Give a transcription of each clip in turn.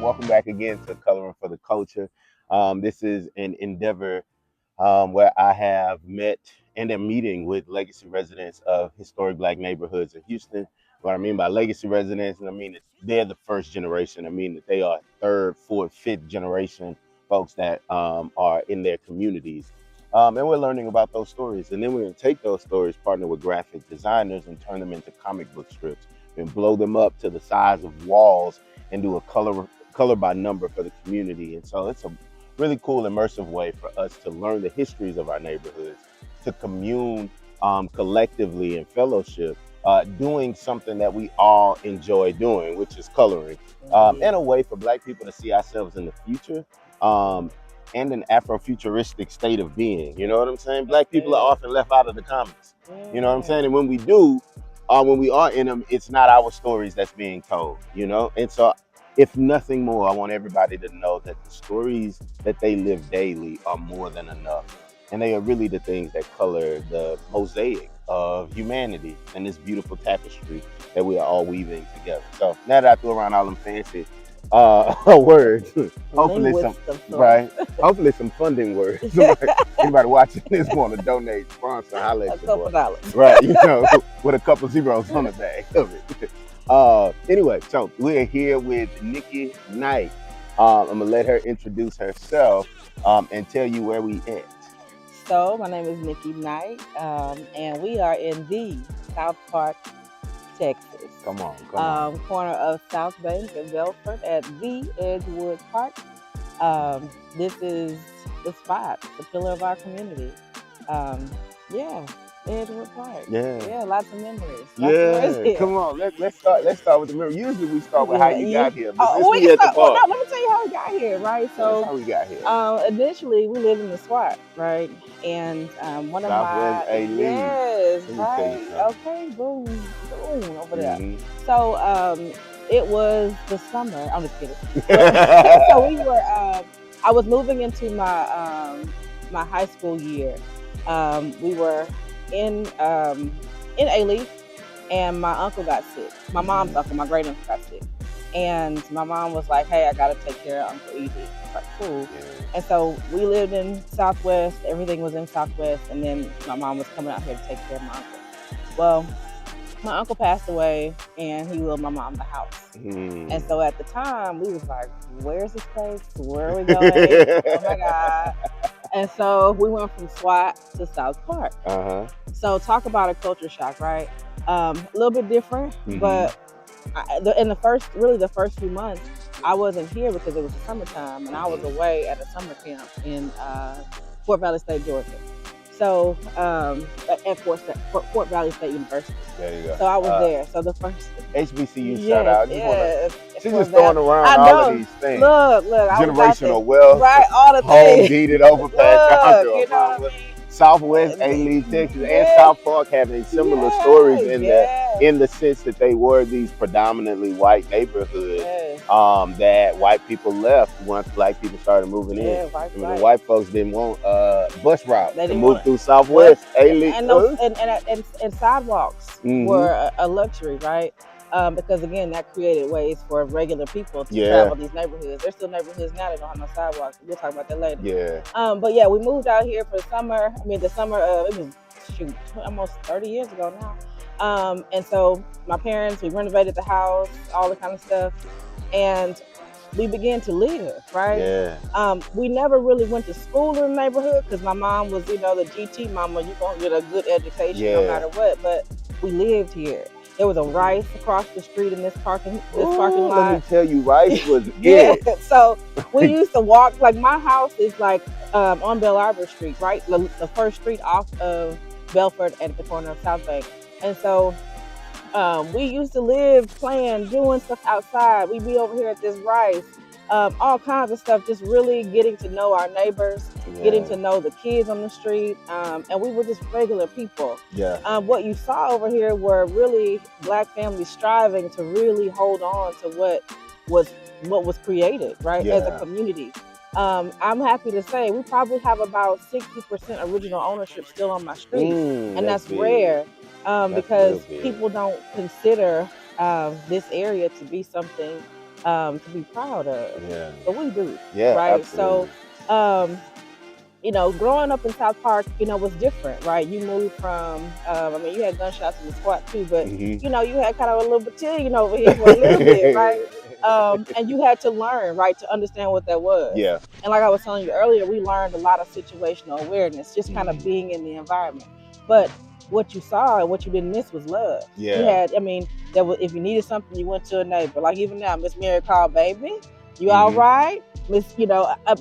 Welcome back again to Coloring for the Culture. This is an endeavor where I have met and am meeting with legacy residents of historic Black neighborhoods in Houston. What I mean by legacy residents, I mean that they're the first generation. I mean that they are third, fourth, fifth generation folks that are in their communities. And we're learning about those stories. And then we're going to take those stories, partner with graphic designers, and turn them into comic book strips and blow them up to the size of walls and do a color by number for the community. And so it's a really cool, immersive way for us to learn the histories of our neighborhoods, to commune collectively in fellowship, doing something that we all enjoy doing, which is coloring, and a way for Black people to see ourselves in the future. And an Afrofuturistic state of being. You know what I'm saying? Black people are often left out of the comics. You know what I'm saying? And when we do, when we are in them, it's not our stories that's being told, you know? And so, if nothing more, I want everybody to know that the stories that they live daily are more than enough. And they are really the things that color the mosaic of humanity and this beautiful tapestry that we are all weaving together. So now that I threw around all them fancy words, hopefully some right, hopefully some funding words. Anybody watching this want to donate, sponsor, holler at a couple dollars, right? You know, with a couple zeros on the back of it. Anyway, so we're here with Nikki Knight. I'm gonna let her introduce herself and tell you where we at. So my name is Nikki Knight, and we are in the South Park, Texas. Come on. Corner of South Bank and Belford at the Edgewood Park. This is the spot, the pillar of our community. Yeah. Edgewood Park. Yeah, lots of memories. Come on. Let's start with the memory. Usually we start with how you got here. But let me tell you how we got here, right? So how we got here. Initially we lived in the SWAT, right? And one of Southwest my okay, boom over there. So it was the summer. I'm just kidding. So we were. I was moving into my my high school year. We were in A-Leaf, and my uncle got sick. My mom's uncle, my great uncle, got sick, and my mom was like, "Hey, I gotta take care of Uncle Edie." Like, cool. And so we lived in Southwest. Everything was in Southwest, and then my mom was coming out here to take care of my uncle. Well, my uncle passed away, and he willed my mom the house. And so at the time, we was like, "Where's this place? Where are we going? Oh my God!" And so we went from SWAT to South Park. So talk about a culture shock, right? A little bit different, but in the first few months, I wasn't here because it was the summertime, and I was away at a summer camp in Fort Valley State, Georgia. So at Fort Valley State University. There you go. So I was there. So the first HBCU shout out. She's just throwing around all of these things. Look, generational wealth, right? All the home things. deeded over past you know what I mean? Southwest A-Leaf, Texas, and South Park having similar stories in the sense that they were these predominantly white neighborhoods that white people left once Black people started moving in. The white folks didn't want bus route to move through Southwest A-Leaf, and sidewalks were a luxury, right? Because again, that created ways for regular people to travel these neighborhoods. There's still neighborhoods now that don't have no sidewalks. We'll talk about that later. But yeah, we moved out here for the summer. The summer of, it was almost 30 years ago now. And so my parents, we renovated the house, all the kind of stuff, and we began to live, right? We never really went to school in the neighborhood because my mom was, the GT mama. You're gonna get a good education no matter what. But we lived here. There was a Rice across the street in this parking lot. Let me tell you, Rice was it. So we used to walk. Like my house is like on Bell Arbor Street, right? The first street off of Belford at the corner of South Bank. And so we used to live, playing, doing stuff outside. We'd be over here at this Rice. All kinds of stuff, just really getting to know our neighbors, getting to know the kids on the street, and we were just regular people. What you saw over here were really Black families striving to really hold on to what was created, right, as a community. I'm happy to say we probably have about 60% original ownership still on my street, and that's rare because people don't consider this area to be something to be proud of. Yeah. But we do, Yeah, right? So, absolutely. um, growing up in South Park, was different, right? You moved from, I mean, you had gunshots in the squad too, but Hmm. you had kind of a little battalion over here for a little bit, right? And you had to learn, right, to understand what that was. Yeah. And like I was telling you earlier, we learned a lot of situational awareness, just kind of Mhm. being in the environment. But what you saw and what you didn't miss was love. You Yeah. had, I mean, there was, if you needed something, you went to a neighbor. Like even now, Miss Mary called, baby, you all Hmm. right? Miss,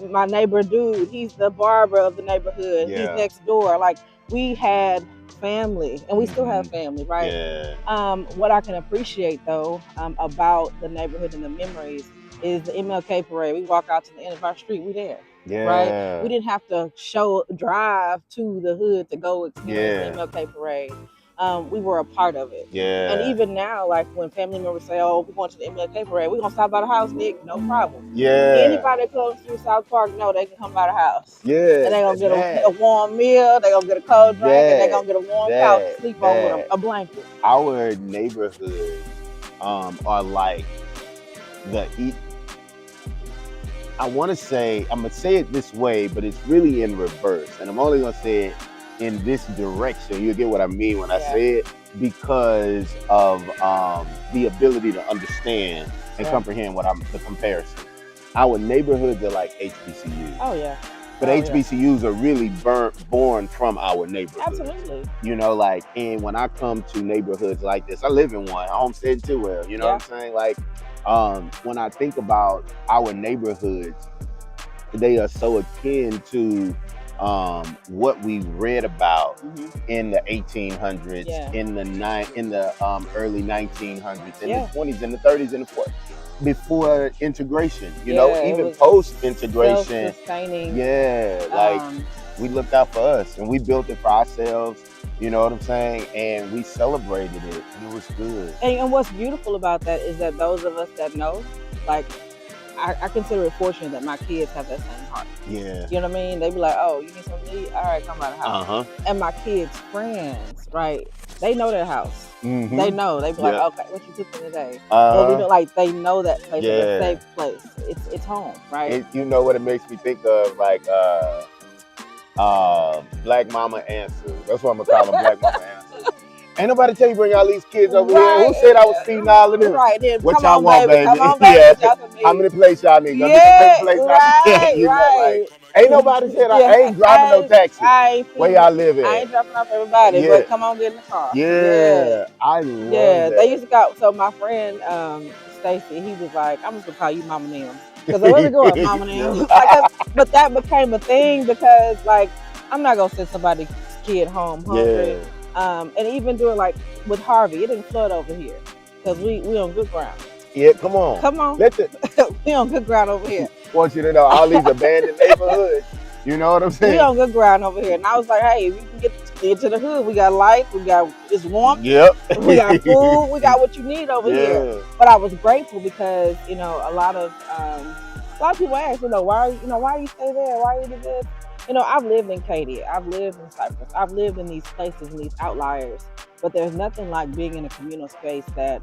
my neighbor dude, he's the barber of the neighborhood. He's Yeah. next door. Like we had family, and we still Hmm. have family, right? Yeah. What I can appreciate though, about the neighborhood and the memories is the MLK parade. We walk out to the end of our street, we there, right? We Yeah. didn't have to drive to the hood to go experience the Yeah. MLK parade. We were a part of it. And Yeah. even now, like when family members say, "Oh, we're going to the MLK parade," we're gonna stop by the house, Nick. No problem. Yeah. Anybody that comes through South Park know they can come by the house. Yeah. And they're gonna get a That. warm meal, they're gonna get a cold drink, and they're That. gonna get a warm couch to That. sleep on with That. a blanket. Our neighborhoods are like the I want to say, I'm going to say it this way, but it's really in reverse. And I'm only going to say it in this direction. You'll get what I mean when I Yeah. say it, because of the ability to understand and comprehend the comparison. Our neighborhoods are like HBCUs. Oh yeah. But HBCUs are really born from our neighborhoods. Absolutely. And when I come to neighborhoods like this, I live in one, Homestead and Tillwell, you know what I'm saying? When I think about our neighborhoods, they are so akin to what we read about in the 1800s, in the early 1900s, in the 20s, in the 30s, and the 40s. Before integration, even post integration, we looked out for us and we built it for ourselves. You know what I'm saying? And we celebrated it, and it was good. And what's beautiful about that is that those of us that know, like, I consider it fortunate that my kids have that same heart. Yeah. You know what I mean? They be like, "Oh, you need something to eat? All right, come by the house." And my kids' friends, right? They know their house. They know. They be like, "Okay, what you cooking today?" Well, we know, like, they know that place is a safe place. It's home, right? You know what it makes me think of? Like Black Mama Answers. That's what I'm gonna call them, Black Mama Answers. Ain't nobody tell you bring all these kids over here. Who said I was feeding all of them? Right. Then, what y'all want, baby? Come on, baby. Yeah. How many plates y'all need? Yeah, Like, ain't nobody said I ain't driving no taxi. Where y'all live at? I ain't dropping off everybody, but come on, get in the car. Yeah. I love that. They used to go. So my friend Stacy, he was like, "I'm just gonna call you Mama Nim," because I wasn't going Mama Nim. But that became a thing because, like, I'm not gonna send somebody's kid home hungry. And even doing, like, with Harvey, it didn't flood over here because we on good ground. Yeah, come on. We on good ground over here. Want you to know all these abandoned neighborhoods. You know what I'm saying? We on good ground over here. And I was like, hey, we can get to the hood. We got light. We got, it's warm. Yep. We got food. We got what you need over here. But I was grateful because, a lot of people ask, why you stay there? Why you do this? I've lived in Katy. I've lived in Cypress. I've lived in these places and these outliers. But there's nothing like being in a communal space that,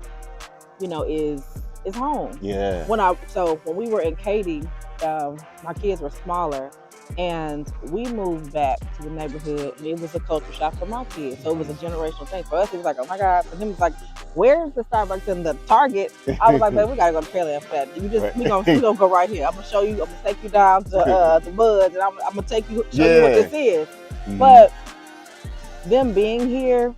is home. Yeah. When we were in Katy, my kids were smaller, and we moved back to the neighborhood, and it was a culture shock for my kids. So it was a generational thing. For us, it was like, oh my God. For them, it's like, where's the Starbucks and the Target? I was like, babe, we gotta go to Pearland for that. We gonna go right here. I'm gonna show you. I'm gonna take you down to the Buds, and I'm gonna show you what this is. But them being here,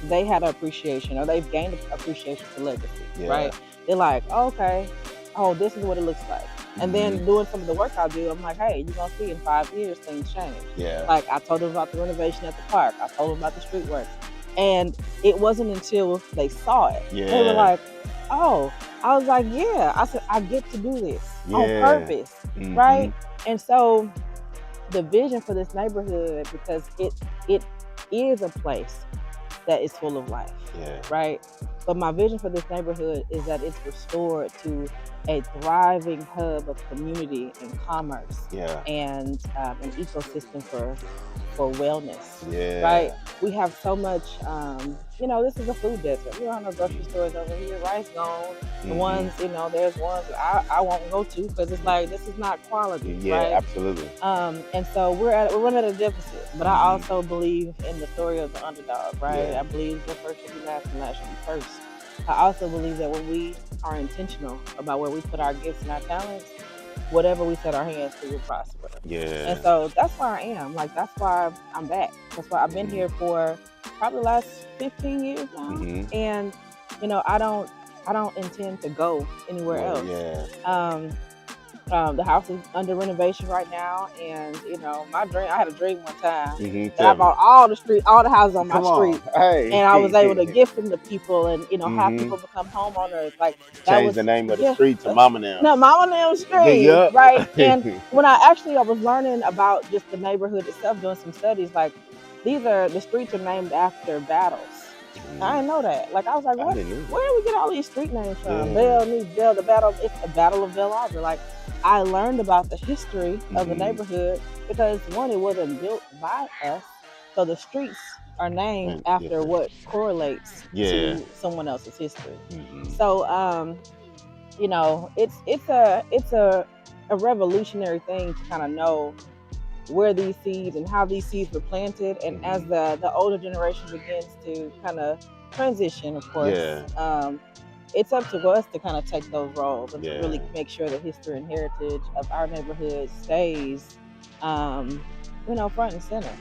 they had an appreciation, or they've gained an appreciation for legacy, right? They're like, oh, okay, oh, this is what it looks like. And then doing some of the work I do, I'm like, hey, you're gonna see in 5 years things change. Yeah. Like I told them about the renovation at the park. I told them about the street work. And it wasn't until they saw it. Yeah. They were like, oh, I was like, yeah. I said, I get to do this on purpose. Right? And so the vision for this neighborhood, because it is a place that is full of life, right? But my vision for this neighborhood is that it's restored to a thriving hub of community and commerce, and an ecosystem for wellness, right? We have so much, this is a food desert. We don't have no grocery stores over here. Rice gone. The ones, there's ones that I won't go to because it's like, this is not quality, right? Absolutely. And so we're running at a deficit. But I also believe in the story of the underdog, right? I believe the first should be last and last should be first. I also believe that when we are intentional about where we put our gifts and our talents, whatever we set our hands to will prosper. And so that's why I am. Like, that's why I'm back. That's why I've been here for probably the last 15 years now. And, I don't intend to go anywhere else. The house is under renovation right now, and my dream. I had a dream one time that I bought all the houses on my street, and I was able to gift them to people, and have people become homeowners. Like, that change was the name of the street to Mama Nam. No, Mama Nam Street, right? And when I was learning about just the neighborhood itself, doing some studies, like, the streets are named after battles. I didn't know that. Like, I was like, what? Where do we get all these street names from? Bell, it's the Battle of Bell Arbor. Like, I learned about the history of the neighborhood because, one, it wasn't built by us, so the streets are named after what correlates to someone else's history. So, it's a revolutionary thing to kind of know where these seeds and how these seeds were planted, and as the older generation begins to kind of transition, of course, it's up to us to kind of take those roles and to really make sure the history and heritage of our neighborhood stays, front and center.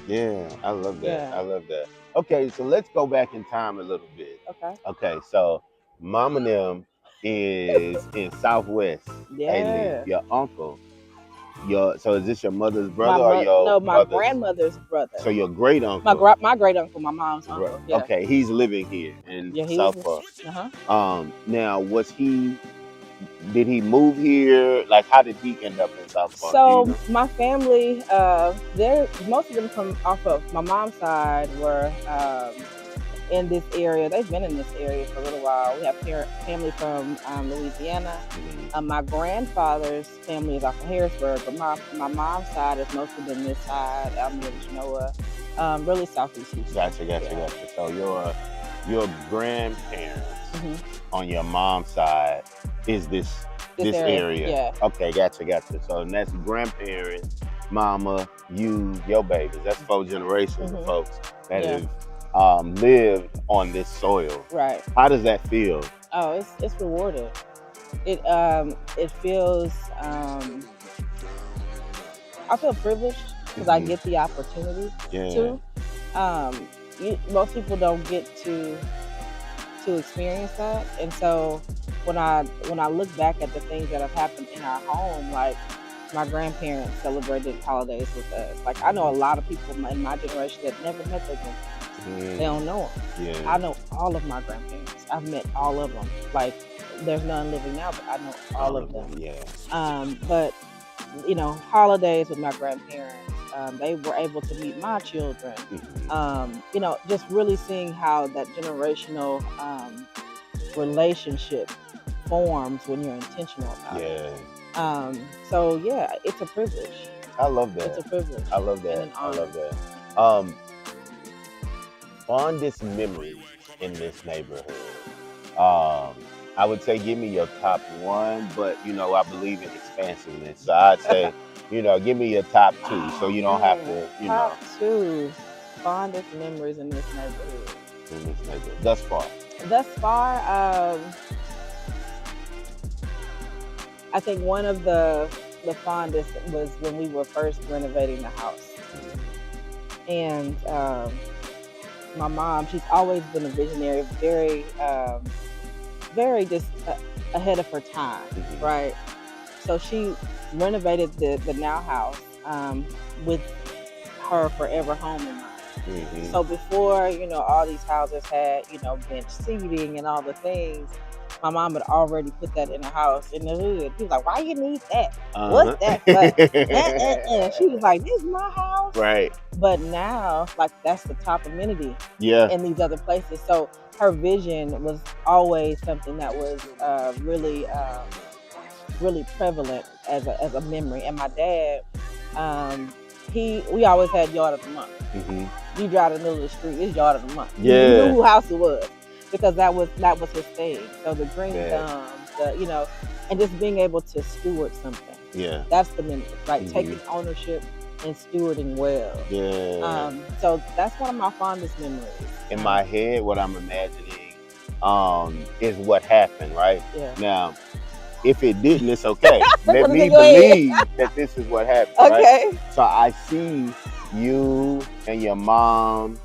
I love that. I love that. Okay, so let's go back in time a little bit. Okay, so Mama Nam is in Southwest. Aileen, your uncle. So is this your mother's brother or your No, my grandmother's brother. So your great uncle. My great uncle, my mom's uncle. Yeah. Okay, he's living here in South Park. Now, did he move here? Like, how did he end up in South Park? So my family, most of them come off of my mom's side were in this area. They've been in this area for a little while. We have family from Louisiana. My grandfather's family is off of Harrisburg, but my mom's side has mostly been this side, Alameda, Genoa, really southeast Houston. Gotcha. So your grandparents on your mom's side is this area. Yeah. Okay, gotcha. So that's grandparents, mama, you, your babies. That's 4 generations of folks that have lived on this soil. Right. How does that feel? Oh, it's rewarding. It feels, I feel privileged because I get the opportunity to. Most people don't get to experience that, and so when I look back at the things that have happened in our home, like, my grandparents celebrated holidays with us. Like, I know a lot of people in my generation that never met their grandparents. They don't know them. I know all of my grandparents. I've met all of them. Like, there's none living now, but I know all of them. But holidays with my grandparents, they were able to meet my children. Just really seeing how that generational relationship forms when you're intentional about it. So it's a privilege. I love that. It's a privilege. I love that. Fondest memories in this neighborhood. I would say give me your top 1, but I believe in expansiveness. So I'd say, give me your top 2, so you don't have to, Top 2 fondest memories in this neighborhood. Thus far, I think one of the fondest was when we were first renovating the house, and my mom, she's always been a visionary, very just ahead of her time, right? So she renovated the now house with her forever home in mind. So before, all these houses had, bench seating and all the things, my mom had already put that in the house in the hood. He was like, why you need that? What's that for? She was like, this is my house. house. Right. But now, like, that's the top amenity Yeah. in these other places. So her vision was always something that was really prevalent as a memory. And my dad, we always had yard of the month. You drive in the middle of the street, it's yard of the month. Yeah. You knew who house it was because that was his thing. So the green Yeah. thumbs, and just being able to steward something. Yeah. That's the memory, right? Taking ownership and stewarding well. Yeah. So that's one of my fondest memories. In my head, what I'm imagining is what happened, right? Yeah. Now, if it didn't, it's okay. Let me believe that this is what happened, okay. Right? So I see you and your mom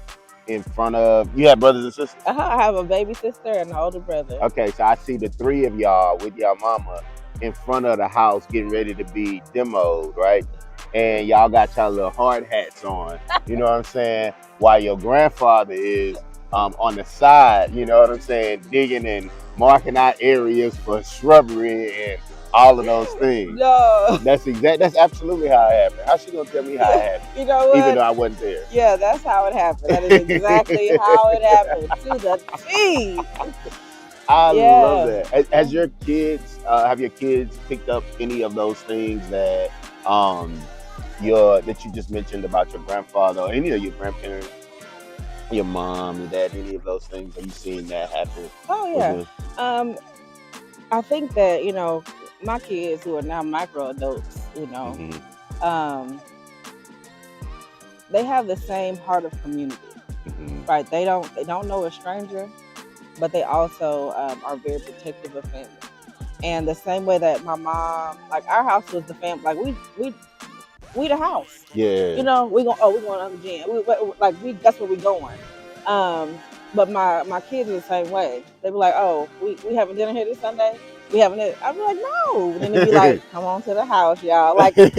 in front of, you have brothers and sisters? I have a baby sister and an older brother. Okay, so I see the three of y'all with your mama in front of the house getting ready to be demoed, right? And y'all got y'all little hard hats on, you know what I'm saying? While your grandfather is on the side, you know what I'm saying, digging and marking out areas for shrubbery and all of those things. No. That's absolutely how it happened. How's she gonna tell me how it happened? You know what? Even though I wasn't there. Yeah, that's how it happened. That is exactly how it happened to the T. I love that. Has your kids, have your kids picked up any of those things that that you just mentioned about your grandfather or any of your grandparents, your mom, your dad, any of those things? Have you seen that happen? Oh yeah. I think that, my kids who are now micro adults, they have the same heart of community. Right? They don't know a stranger, but they also are very protective of family. And the same way that my mom, like, our house was the family, like we the house. Yeah. We're going to the gym. That's where we going. But my kids are the same way. They be like, oh, we having dinner here this Sunday? We having it? I'd be like, no. And then they'd be like, come on to the house, y'all. Like, but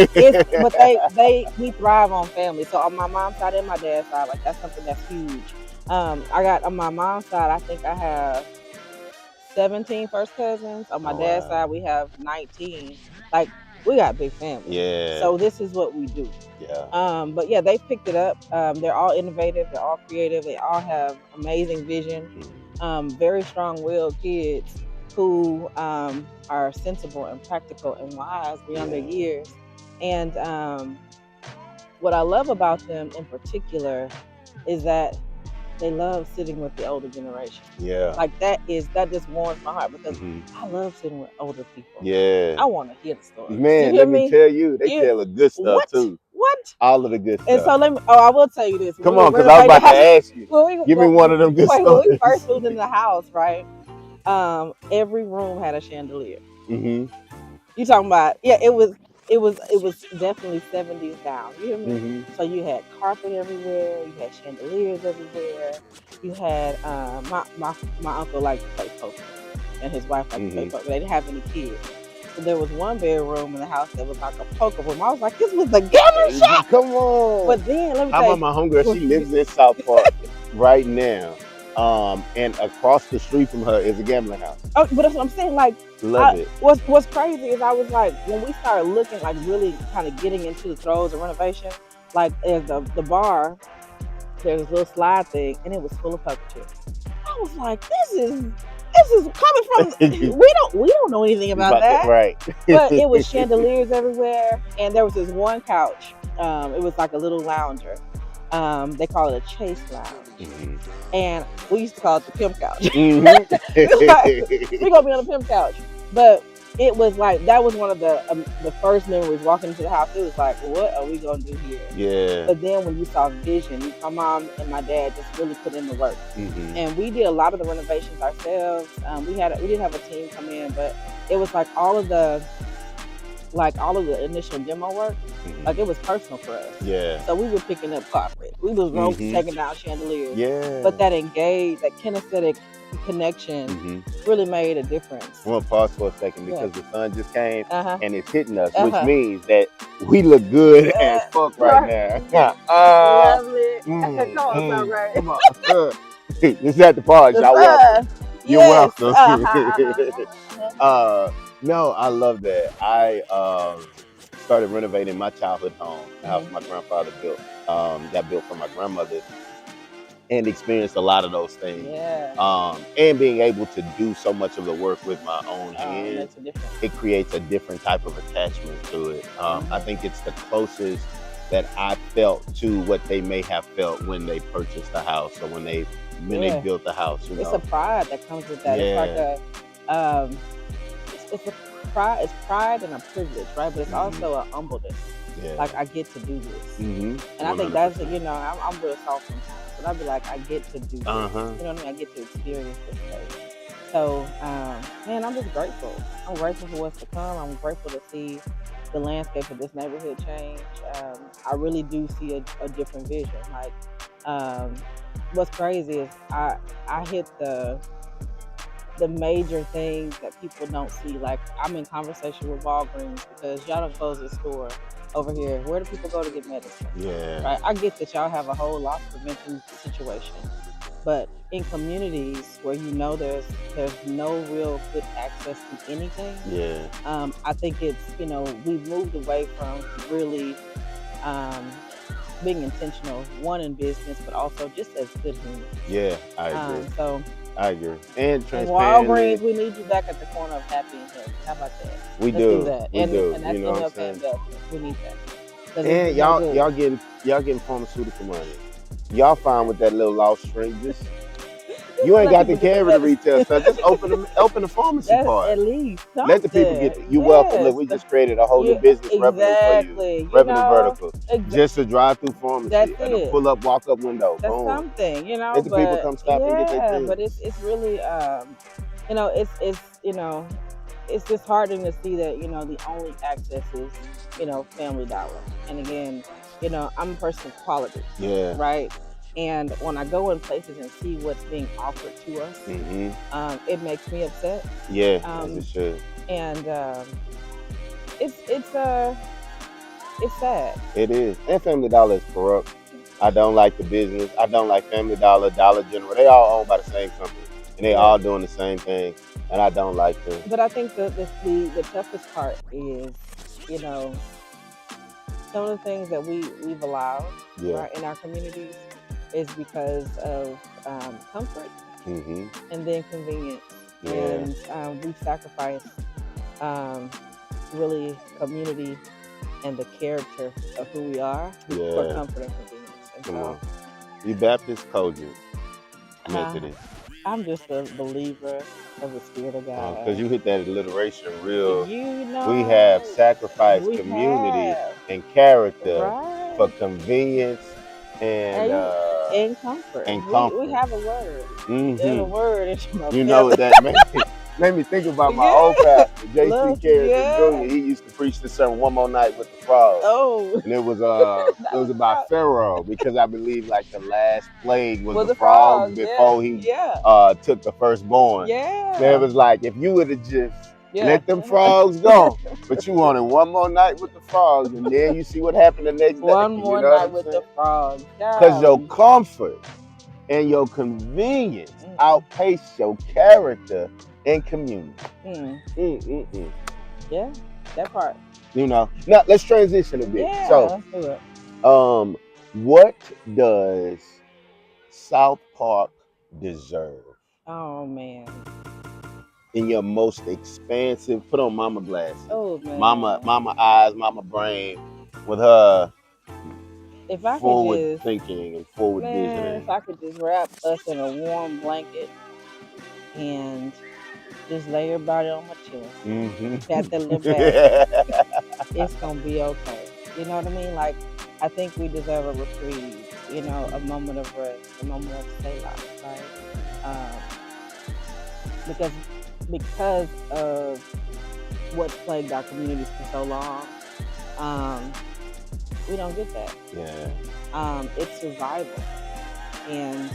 we thrive on family. So on my mom's side and my dad's side, like, that's something that's huge. I got, on my mom's side, I think I have 17 first cousins. On my dad's side, we have 19. Like, we got big family. Yeah. So this is what we do. Yeah. But yeah, they picked it up. They're all innovative. They're all creative. They all have amazing vision. Very strong-willed kids who are sensible and practical and wise beyond their years. And what I love about them in particular is that they love sitting with the older generation. Yeah. Like, that just warms my heart because I love sitting with older people. Yeah. I want to hear the story. Man, let me tell you, they tell the good stuff too. What? All of the good stuff. And so I will tell you this. Come on, because I was about to ask you. Give me one of them good stories. When we first moved into the house, right? Every room had a chandelier. You talking about? Yeah, it was definitely 70s down. You hear me? So you had carpet everywhere. You had chandeliers everywhere. You had my uncle liked to play poker, and his wife liked to play poker. They didn't have any kids. So there was one bedroom in the house that was like a poker room. I was like, this was the gambling shop. Come on. But then let me tell you. How about my homegirl? She lives in South Park right now. And across the street from her is a gambling house. Oh, but that's what I'm saying. Like, love it. What's crazy is I was like, when we started looking, like, really kind of getting into the throes of renovation, like, as the bar, there's a little slide thing, and it was full of poker chips. I was like, this is coming from we don't know anything about that, right? But it was chandeliers everywhere, and there was this one couch. It was like a little lounger. They call it a chase lounge, and we used to call it the pimp couch. We're gonna be on the pimp couch, but it was like, that was one of the first memories walking into the house. It was like, what are we gonna do here? Yeah. But then when you saw vision, my mom and my dad just really put in the work, and we did a lot of the renovations ourselves. We didn't have a team come in, but it was like all of the initial demo work, like, it was personal for us. Yeah. So we were picking up carpet. We was taking down chandeliers. Yeah. But that kinesthetic connection really made a difference. I want to pause for a second because the sun just came and it's hitting us, which Uh-huh. means that we look good as fuck right now. Lovely. Come on, so great. Come on. This is at the park. Y'all welcome. You're welcome. No, I love that. I started renovating my childhood home, the house my grandfather built. got built for my grandmother, and experienced a lot of those things. Yeah. And being able to do so much of the work with my own It hands, makes a difference. it creates a different type of attachment to it. I think it's the closest that I felt to what they may have felt when they purchased the house or when they built the house. It's a pride that comes with that. It's like a it's a pride. It's pride and a privilege, right? But it's also a humbleness. Yeah. Like, I get to do this, and I think that's I'm real soft sometimes, but I'd be like, I get to do this. You know what I mean? I get to experience this space. So, man, I'm just grateful. I'm grateful for what's to come. I'm grateful to see the landscape of this neighborhood change. I really do see a different vision. Like, what's crazy is I hit the major things that people don't see. Like, I'm in conversation with Walgreens because y'all don't close the store over here. Where do people go to get medicine? Yeah. Right. I get that y'all have a whole loss prevention situation, but in communities where there's no real good access to anything. Yeah. I think it's we've moved away from really being intentional, one in business, but also just as good humans. Yeah, I agree. So I agree. And Walgreens, we need you back at the corner of Happy and Healthy. How about that? Let's do that. We do. And that's you know what I'm MLK saying? and Delta. We need that. And y'all getting pharmaceutical money. Y'all fine with that little lost shrink. Just you ain't got to carry the retail stuff. Just open the pharmacy part. At least something. Let the people get it. You welcome. Look, we just created a whole new business revenue for you. Revenue vertical. Just a drive-through pharmacy and a pull-up, walk-up window. That's Boom. something, Let the people come stop and get their things. But it's really it's disheartening to see that the only access is Family Dollar. And again, I'm a person of quality. Yeah. Right. And when I go in places and see what's being offered to us, it makes me upset. Yeah, as it should. And it's sad. It is. And Family Dollar is corrupt. I don't like the business. I don't like Family Dollar, Dollar General. They all owned by the same company, and they all doing the same thing. And I don't like them. But I think the toughest part is, some of the things that we've allowed right, in our communities is because of comfort and then convenience. And we've sacrificed really community and the character of who we are for comfort and convenience. And Come on. You Baptist, Cogent, Methodist. I'm just a believer of the Spirit of God. Because you hit that alliteration real. We have sacrificed community and character for convenience and comfort. And comfort. We have a word. There's a word. You know what that made me think about my old pastor, J.C. Carrington Jr. He used to preach the sermon, "One More Night with the Frogs." Oh. And it was about Pharaoh, because I believe like the last plague was the frogs before he took the firstborn. Yeah. So it was like, if you would have just let them frogs go, but you wanted one more night with the frogs, and then you see what happened the next day. One more night with the frogs. Because your comfort and your convenience outpace your character and community. Yeah, that part. Now let's transition a bit. Yeah, so, let's do it. What does South Park deserve? Oh man. In your most expansive, put on mama glasses. Oh man. Mama eyes, mama brain, with her if I forward could just, thinking and forward visioning. If I could just wrap us in a warm blanket and just lay your body on my chest, pat that little back, it's gonna be okay. You know what I mean? Like, I think we deserve a reprieve. A moment of rest, a moment of stay life, right? Because of what's plagued our communities for so long, we don't get that. Yeah. It's survival. And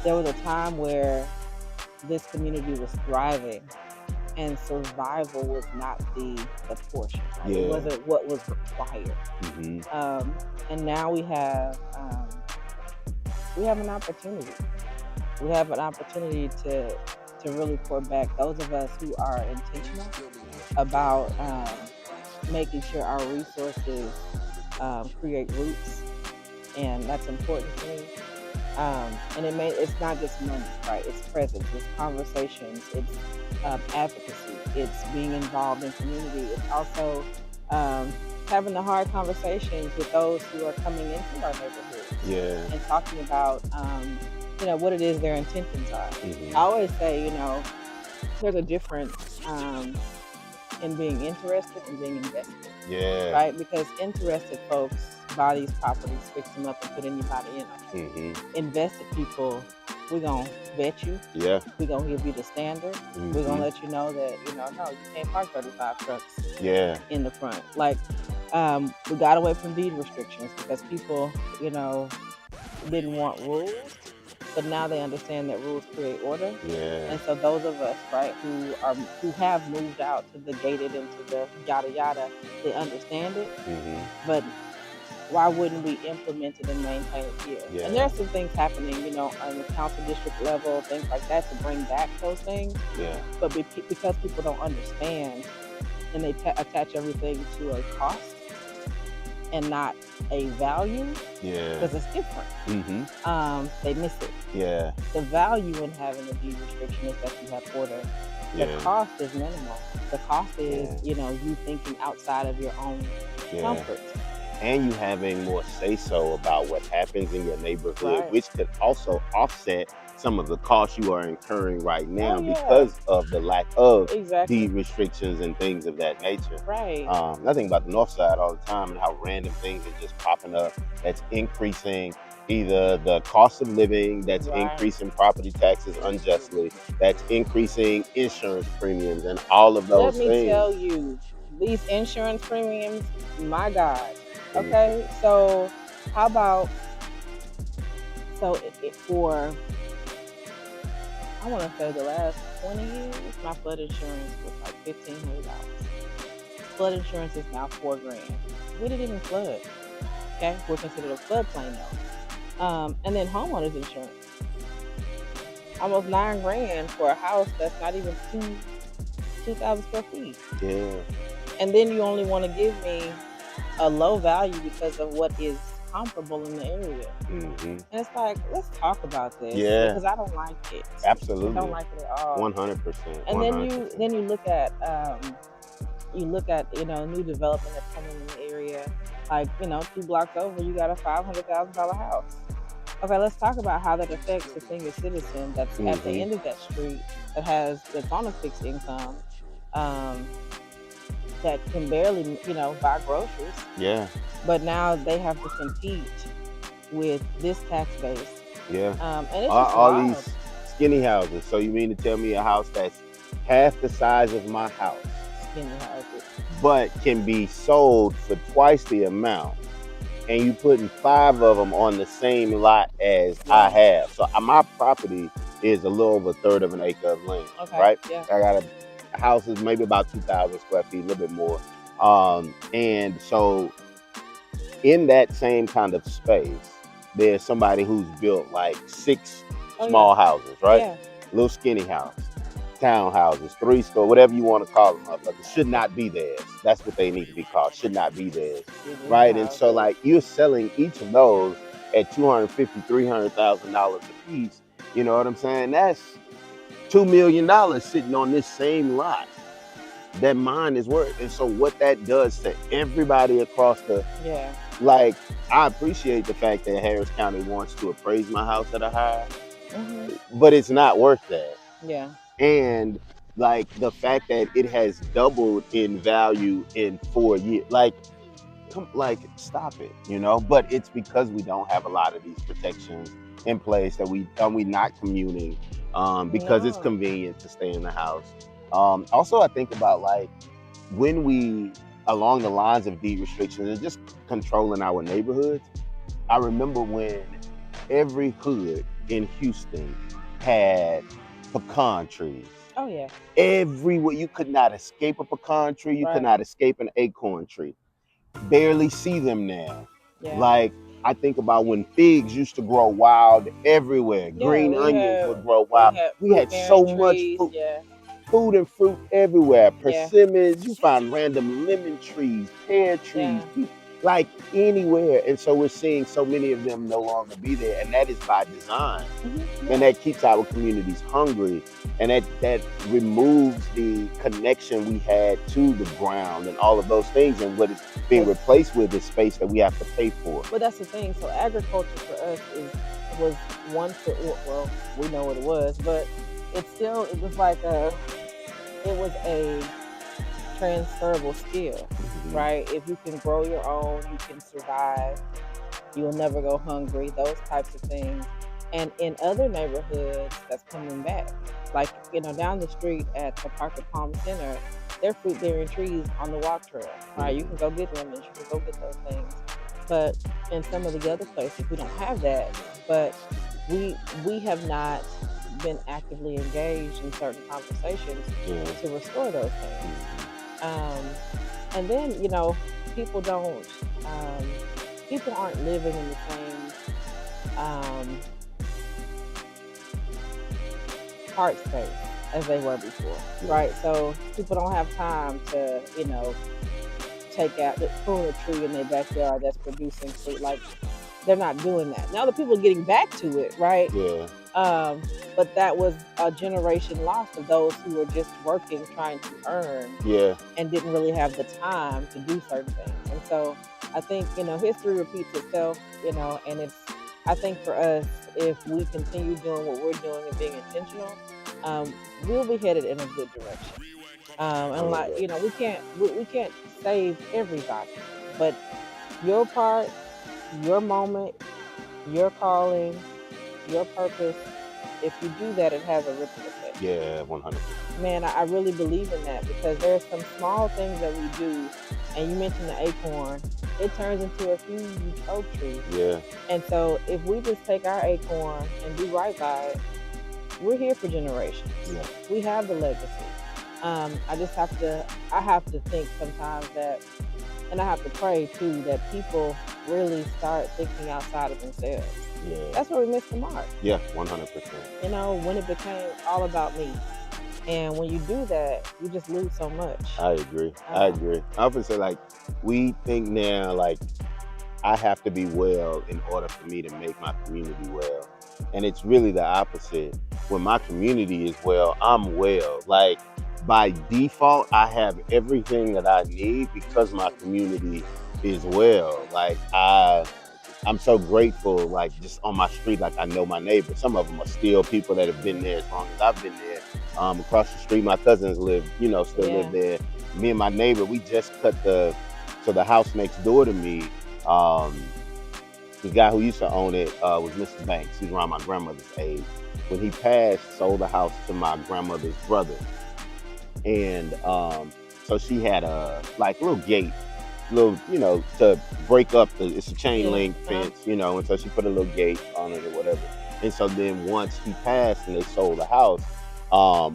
there was a time where this community was thriving and survival was not the portion. Right? It wasn't what was required. And now we have an opportunity. We have an opportunity to really pour back. Those of us who are intentional about making sure our resources create roots and that's important to me. And it's not just money, right? It's presence, it's conversations, it's advocacy, it's being involved in community. It's also um, having the hard conversations with those who are coming into our neighborhoods Yeah. and talking about what it is their intentions are. I always say, there's a difference in being interested and being invested, Yeah. right? Because interested folks buy these properties, fix them up, and put anybody in them. Invested people, we're gonna vet you. Yeah. We're gonna give you the standard. We're gonna let you know that no, you can't park 35 trucks. Yeah. In the front. Like, we got away from deed restrictions because people, didn't want rules, but now they understand that rules create order. Yeah. And so those of us, right, who have moved out to the gated and to the yada yada, they understand it. But why wouldn't we implement it and maintain it here? Yeah. And there are some things happening, on the council district level, things like that, to bring back those things. Yeah. But because people don't understand and they attach everything to a cost and not a value, Yeah. because it's different. They miss it. Yeah. The value in having a deed restriction is that you have order. The cost is minimal. The cost is, you thinking outside of your own comfort. And you having more say-so about what happens in your neighborhood, Right. which could also offset some of the costs you are incurring right now Oh, yeah. because of the lack of Exactly. deed restrictions and things of that nature. Right. I think about the north side all the time and how random things are just popping up that's increasing either the cost of living, that's Right. increasing property taxes unjustly, that's increasing insurance premiums and all of those things. Let me tell you, these insurance premiums, my God. Okay, so how about for I want to say the last 20 years, my flood insurance was like $1,500. Flood insurance is now $4,000. We didn't even flood. Okay, we're considered a floodplain though. And then homeowners insurance, almost $9,000 for a house that's not even 2,000 square feet. Yeah. And then you only want to give me a low value because of what is comparable in the area. And it's like, let's talk about this. Yeah. Because I don't like it. Absolutely. I don't like it at all. 100%. And then you look at new development that's coming in the area. Like, 2 blocks over, you got a $500,000 house. Okay, let's talk about how that affects the senior citizen that's at the end of that street that's on a fixed income, that can barely, buy groceries. Yeah. But now they have to compete with this tax base. Yeah. And it's all these skinny houses. So you mean to tell me a house that's half the size of my house, skinny houses, but can be sold for twice the amount, and you putting 5 of them on the same lot as I have. So my property is a little over a third of an acre of land, right? Yeah. I got a house is maybe about 2,000 square feet, a little bit more. And so in that same kind of space, there's somebody who's built like 6 small houses, right? Yeah. Little skinny house, townhouses, 3-story, whatever you want to call them, but it should not be theirs. That's what they need to be called. Should not be theirs, right? And so, like, you're selling each of those at $250,000, $300,000 a piece. You know what I'm saying? That's $2 million sitting on this same lot that mine is worth. And so, what that does to everybody across the like, I appreciate the fact that Harris County wants to appraise my house at a higher, but it's not worth that. Yeah. And like the fact that it has doubled in value in 4 years, like stop it, But it's because we don't have a lot of these protections in place that we not communing, because it's convenient to stay in the house. Also, I think about like when we along the lines of deed restrictions and just controlling our neighborhoods. I remember when every hood in Houston had pecan trees. Oh yeah. Everywhere, you could not escape a pecan tree. You could not escape an acorn tree. Barely see them now. Yeah. Like, I think about when figs used to grow wild everywhere. Green onions would grow wild. We had so much food. Yeah. Food and fruit everywhere. Persimmons, you find random lemon trees, pear trees. like anywhere. And so we're seeing so many of them no longer be there, and that is by design. And that keeps our communities hungry, and that removes the connection we had to the ground and all of those things, and what is being replaced with is space that we have to pay for. But that's the thing. So agriculture for us was one for, well, we know what it was, but it was like it was a transferable skill, right? If you can grow your own, you can survive. You'll never go hungry. Those types of things. And in other neighborhoods, that's coming back. Like, down the street at the Park at Palm Center, there are fruit bearing trees on the walk trail, right? You can go get lemons, you can go get those things. But in some of the other places, we don't have that. But we have not been actively engaged in certain conversations to restore those things. And then, people don't, people aren't living in the same heart space as they were before, right? So people don't have time to, take out, prune a tree in their backyard that's producing fruit. Like, they're not doing that. Now the people are getting back to it, right? Yeah. But that was a generation lost of those who were just working, trying to earn, and didn't really have the time to do certain things. And so I think, history repeats itself, and I think for us, if we continue doing what we're doing and being intentional, we'll be headed in a good direction. And like, we can't save everybody, but your part, your moment, your calling, your purpose, if you do that, it has a ripple effect. Yeah, 100%. Man, I really believe in that, because there's some small things that we do, and you mentioned the acorn, it turns into a huge oak tree. Yeah. And so if we just take our acorn and do right by it, we're here for generations. Yeah. We have the legacy. I have to think sometimes that, and I have to pray too, that people really start thinking outside of themselves. Yeah. That's where we missed the mark. Yeah, 100%. When it became all about me. And when you do that, you just lose so much. I agree. I often say, like, we think now, like, I have to be well in order for me to make my community well. And it's really the opposite. When my community is well, I'm well. Like, by default, I have everything that I need because my community is well. Like, I'm so grateful, like, just on my street, like, I know my neighbors. Some of them are still people that have been there as long as I've been there. Across the street, my cousins live, still live there. Me and my neighbor, we just cut the house next door to me. The guy who used to own it was Mr. Banks. He's around my grandmother's age. When he passed, sold the house to my grandmother's brother. And so she had a little gate, to break up it's a chain link fence, and so she put a little gate on it or whatever. And so then once he passed and they sold the house,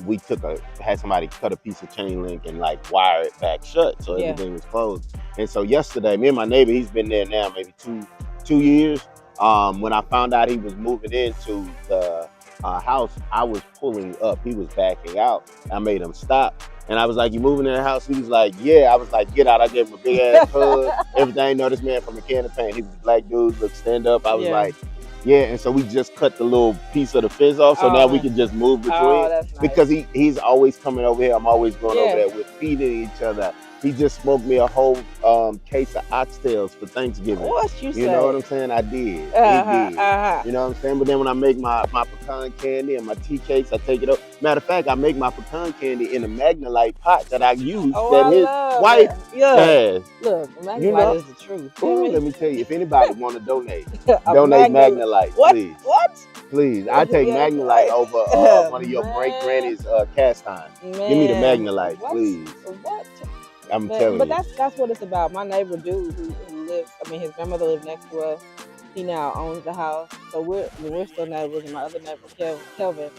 we had somebody cut a piece of chain link and like wire it back shut so everything was closed. And so yesterday, me and my neighbor, he's been there now maybe two years. When I found out he was moving into the house, I was pulling up. He was backing out. I made him stop. And I was like, "You moving in the house?" He was like, "Yeah." I was like, "Get out." I gave him a big ass hug. Everything. Know this man from a can of paint. He was a black dude, look, stand up. I was like, yeah. And so we just cut the little piece of the fence off. So now we can just move between. Oh, that's nice. Because he's always coming over here. I'm always going over there. We're feeding each other. He just smoked me a whole case of oxtails for Thanksgiving. What you say? You know what I'm saying? I did. He did. You know what I'm saying? But then when I make my pecan candy and my tea cakes, I take it up. Matter of fact, I make my pecan candy in a Magnolite pot that I use that his wife has. Look, Magnolite is the truth. Ooh, let me tell you, if anybody want to donate Magnolite, please. What? Please, I take Magnolite over one of your great granny's cast iron. Give me the Magnolite, please. What? I'm telling you. But that's what it's about. My neighbor dude who lives, his grandmother lived next to us. He now owns the house, so we're still neighbors. And my other neighbor, Kelvin,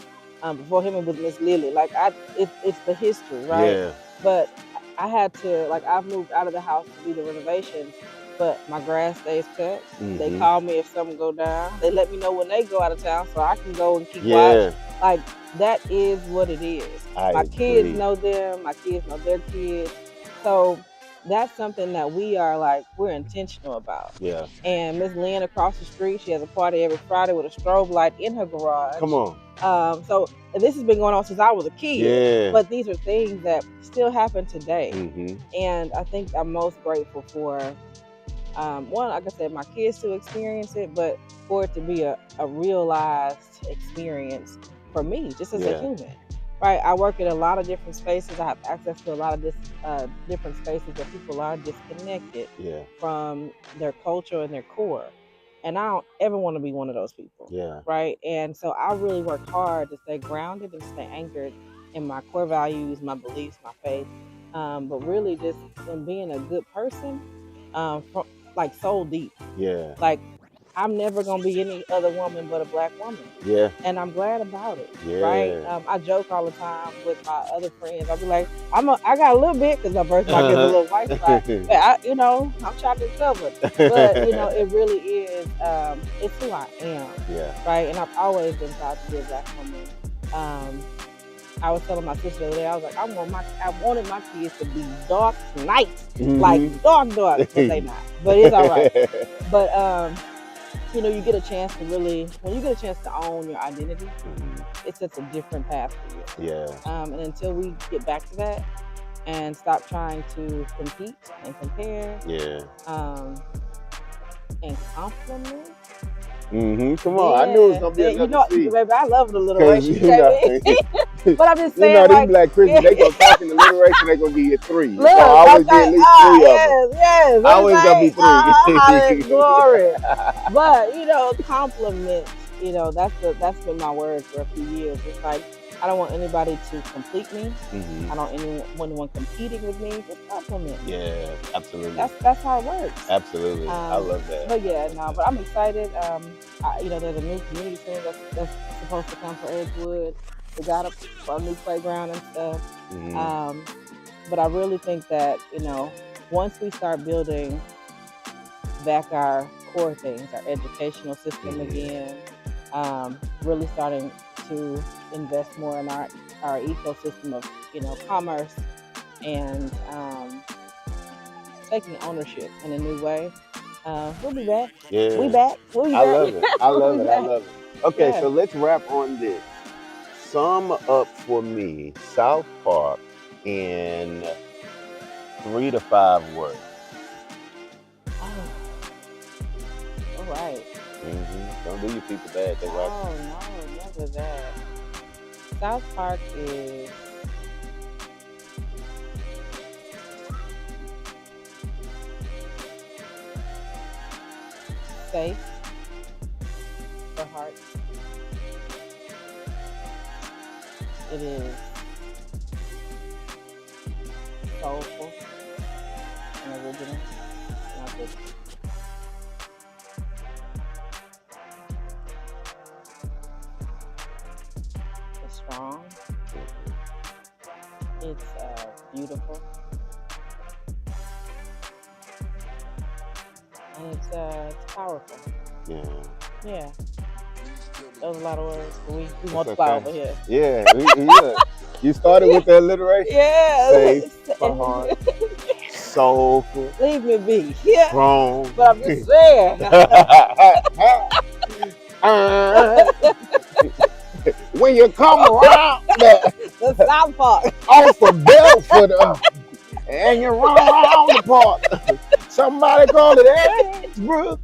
before him it was Miss Lily. Like it's the history, right? Yeah. But I had to, I've moved out of the house to do the renovations, but my grass stays cut. They call me if something go down. They let me know when they go out of town so I can go and keep watch. Like, that is what it is. My kids know them. My kids know their kids. So that's something that we're intentional about. Yeah. And Miss Lynn across the street, she has a party every Friday with a strobe light in her Come garage. on. So this has been going on since I was a kid, Yeah. but these are things that still happen today. Mm-hmm. And I think I'm most grateful for one, like I said, my kids to experience it, but for it to be a realized experience for me, just as a Yeah. human. Right, I work in a lot of different spaces. I have access to a lot of different spaces where people are disconnected Yeah. from their culture and their core. And I don't ever want to be one of those people. Yeah. Right. And so I really work hard to stay grounded and stay anchored in my core values, my beliefs, my faith. But really just in being a good person, from like soul deep. Yeah. Like I'm never gonna be any other woman but a black woman. Yeah. And I'm glad about it, right? Yeah. I joke all the time with my other friends. I'll be like, I got a little bit because my birth mark is a little white spot, but I'm chocolate covered. But it really is. It's who I am, Yeah. right? And I've always been proud to be a black woman. I was telling my sister the other day, I was like, I wanted my kids to be dark nights, like dark, but they not. But it's all right. But you get a chance to when you get a chance to own your identity, it sets a different path for you. Yeah. And until we get back to that and stop trying to compete and compare, Yeah. And compliment. Come on, I knew it was gonna be another seat. Baby, I love alliteration, baby. But I'm just saying, these black Christians, they gonna talk in alliteration, they gonna give you three. Look, so I always get at least three yes, of them. Yes, always gonna be three. Glory. But compliment. That's been my word for a few years. It's like I don't want anybody to complete me. I don't want anyone competing with me. Just compliment. Yeah, absolutely. That's how it works. Absolutely, I love that. But I'm excited. There's a new community center that's supposed to come for Edgewood. We got a new playground and stuff. But I really think that once we start building back our core things, our educational system again, really starting to invest more in our ecosystem of commerce and taking ownership in a new way. We'll be back. Yeah. We back. We'll be back. I love it. I love it. I love it. Okay, so let's wrap on this. Sum up for me South Park in 3 to 5 words. All right. Don't do your people bad. They right. Oh no, never that. South Park is safe for hearts. It is soulful and original. Not just it's strong. It's beautiful. And it's powerful. Yeah. That was a lot of words. We multiply over here. Yeah. You started with the alliteration. Yeah. Safe for heart. Soulful. Leave me be. Yeah. Strong. But I'm just saying. When you come around the South Park off of Belford and you run around the park, somebody call it Edgebrook.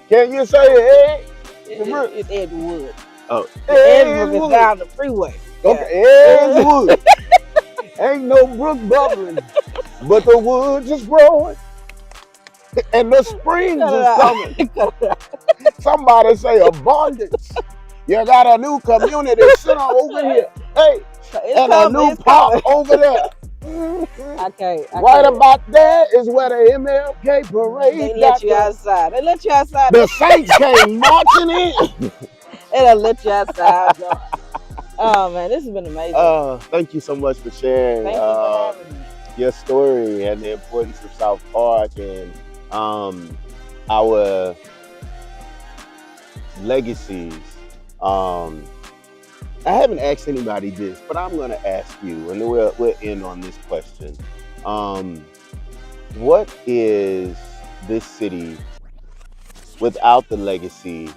Can you say Edgebrook? It's Edgewood. Oh, Edgebrook is down the freeway. Okay, Edgewood. Ain't no brook bubbling, but the woods is growing and the springs is coming. Somebody say abundance. You got a new community center over here. Hey, and a new park over there. Right about there is where the MLK parade. They let you outside. They let you outside. The Saints came marching in. They let you outside. Oh man, this has been amazing. Thank you so much for sharing. Thank you for having me. Your story and the importance of South Park and our legacies. I haven't asked anybody this, but I'm going to ask you, and we'll end on this question. what is this city without the legacy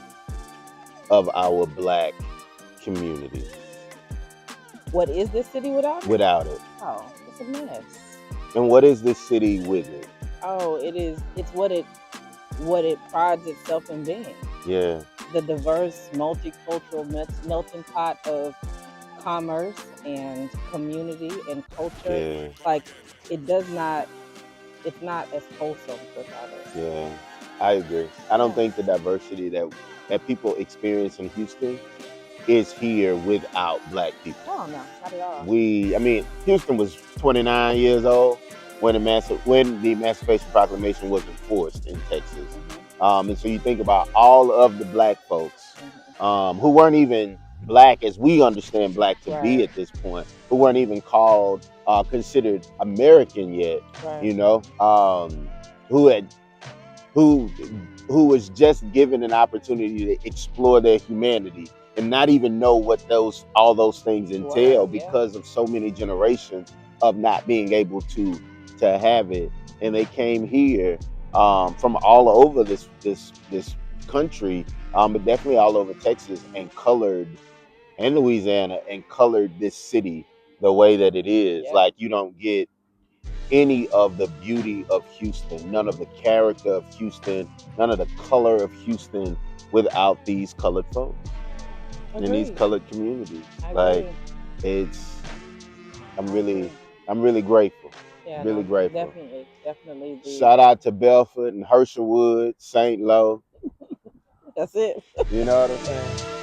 of our black community? What is this city without it? Without it. Oh, it's a mess. And what is this city with it? Oh, it is. It's what it prides itself in being. Yeah, The diverse, multicultural melting pot of commerce and community and culture. yeah, Like it does not. It's not as wholesome without it. yeah. I agree. I don't Yeah. think the diversity that people experience in Houston is here without black people. Oh no, not at all. I mean, Houston was 29 years old when the Emancipation Proclamation was enforced in Texas. Hmm. And so you think about all of the black folks Hmm. who weren't even black as we understand black to be Right. at this point, who weren't even called considered American yet, Right. you know, who had who who was just given an opportunity to explore their humanity and not even know what those all those things Were entail yeah. because of so many generations of not being able to have it. And they came here from all over this country, but definitely all over Texas, and Louisiana, and colored this city the way that it is. Yeah. Like, you don't get any of the beauty of Houston, none of the character of Houston, none of the color of Houston without these colored folks in these Agreed. colored communities. I Like, agree. it's I'm I agree. really I'm really grateful. Yeah. Really No. grateful. Definitely. Definitely the. Shout out to Belford and Herschelwood, St. Lo. That's it. You know what I'm saying?